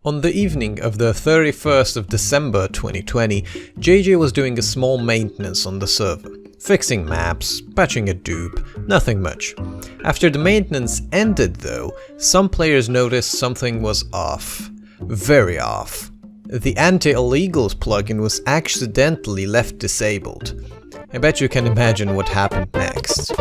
On the evening of the 31st of December 2020, JJ was doing a small maintenance on the server. Fixing maps, patching a dupe, nothing much. After the maintenance ended though, some players noticed something was off. Very off. The anti-illegals plugin was accidentally left disabled. I bet you can imagine what happened next.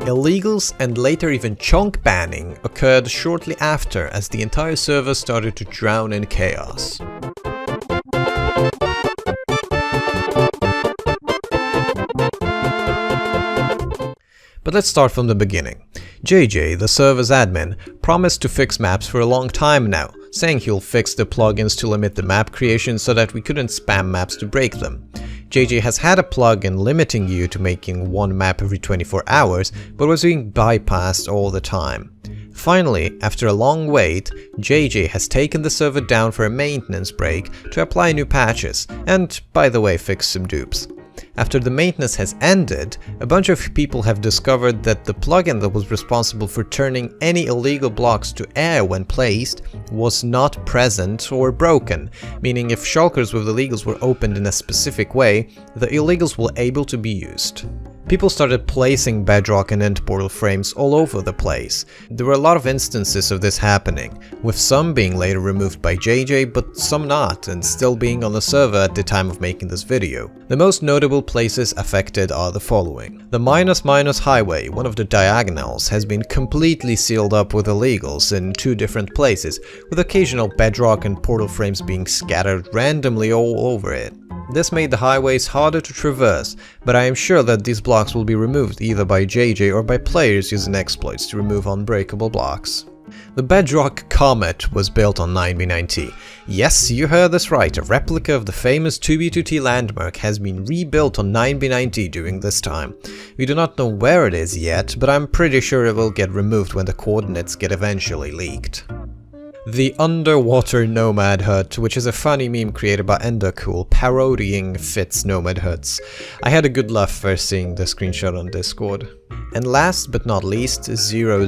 Illegals and later even chunk banning occurred shortly after as the entire server started to drown in chaos. But let's start from the beginning. JJ, the server's admin, promised to fix maps for a long time now, saying he'll fix the plugins to limit the map creation so that we couldn't spam maps to break them. JJ has had a plugin limiting you to making one map every 24 hours, but was being bypassed all the time. Finally, after a long wait, JJ has taken the server down for a maintenance break to apply new patches, and by the way, fix some dupes. After the maintenance has ended, a bunch of people have discovered that the plugin that was responsible for turning any illegal blocks to air when placed was not present or broken, meaning if shulkers with illegals were opened in a specific way, the illegals were able to be used. People started placing bedrock and end portal frames all over the place. There were a lot of instances of this happening, with some being later removed by JJ, but some not, and still being on the server at the time of making this video. The most notable places affected are the following. The ---- highway, one of the diagonals, has been completely sealed up with illegals in two different places, with occasional bedrock and portal frames being scattered randomly all over it. This made the highways harder to traverse, but I am sure that these blocks will be removed either by JJ or by players using exploits to remove unbreakable blocks. The Bedrock Comet was built on 9b9t. Yes, you heard this right, a replica of the famous 2b2t landmark has been rebuilt on 9b9t during this time. We do not know where it is yet, but I'm pretty sure it will get removed when the coordinates get eventually leaked. The Underwater Nomad Hut, which is a funny meme created by Endercool parodying Fitz Nomad Huts. I had a good laugh first seeing the screenshot on Discord. And last but not least, 00.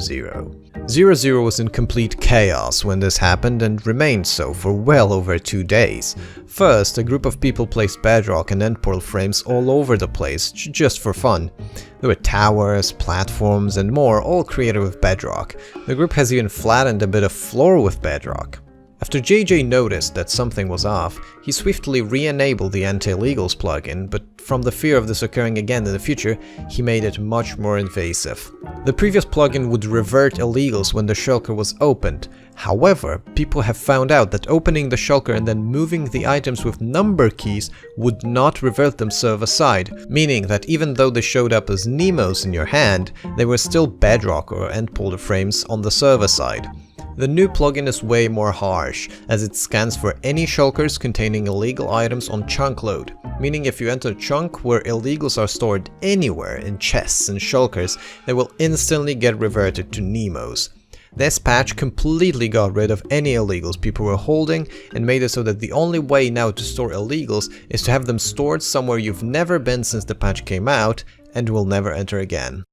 00 was in complete chaos when this happened and remained so for well over 2 days. First, a group of people placed bedrock and end portal frames all over the place, just for fun. There were towers, platforms and more, all created with bedrock. The group has even flattened a bit of floor with bedrock. After JJ noticed that something was off, he swiftly re-enabled the anti-illegals plugin, but from the fear of this occurring again in the future, he made it much more invasive. The previous plugin would revert illegals when the shulker was opened. However, people have found out that opening the shulker and then moving the items with number keys would not revert them server side, meaning that even though they showed up as Nemos in your hand, they were still bedrock or end portal frames on the server side. The new plugin is way more harsh, as it scans for any shulkers containing illegal items on chunk load, meaning if you enter a chunk where illegals are stored anywhere in chests and shulkers, they will instantly get reverted to Nemos. This patch completely got rid of any illegals people were holding and made it so that the only way now to store illegals is to have them stored somewhere you've never been since the patch came out and will never enter again.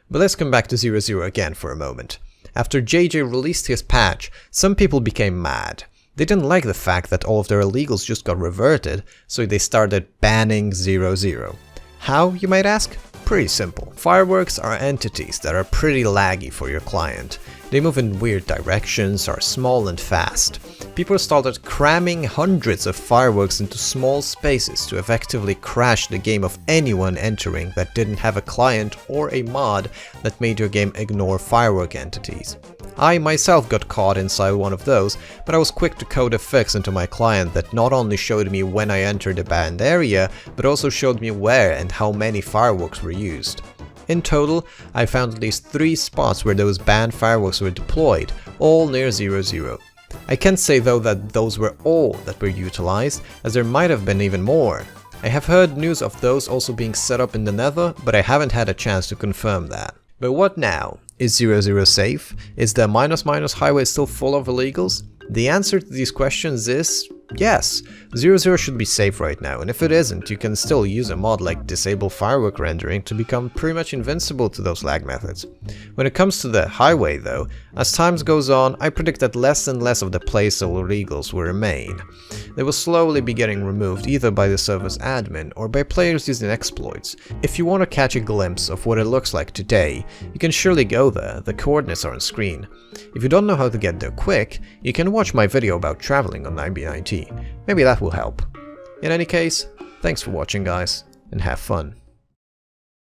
But let's come back to 00 again for a moment. After JJ released his patch, some people became mad. They didn't like the fact that all of their illegals just got reverted, so they started banning 00. How, you might ask? Pretty simple. Fireworks are entities that are pretty laggy for your client. They move in weird directions, are small and fast. People started cramming hundreds of fireworks into small spaces to effectively crash the game of anyone entering that didn't have a client or a mod that made your game ignore firework entities. I myself got caught inside one of those, but I was quick to code a fix into my client that not only showed me when I entered a banned area, but also showed me where and how many fireworks were used. In total, I found at least 3 spots where those banned fireworks were deployed, all near 00. I can't say though that those were all that were utilized, as there might have been even more. I have heard news of those also being set up in the Nether, but I haven't had a chance to confirm that. But what now? Is 00 safe? Is the ---- highway still full of illegals? The answer to these questions is yes, 00 should be safe right now, and if it isn't, you can still use a mod like disable firework rendering to become pretty much invincible to those lag methods. When it comes to the highway though, as time goes on, I predict that less and less of the placeholder illegals will remain. They will slowly be getting removed either by the server's admin or by players using exploits. If you want to catch a glimpse of what it looks like today, you can surely go there, the coordinates are on screen. If you don't know how to get there quick, you can watch my video about traveling on 9b9t. Maybe that will help. In any case, thanks for watching guys, and have fun.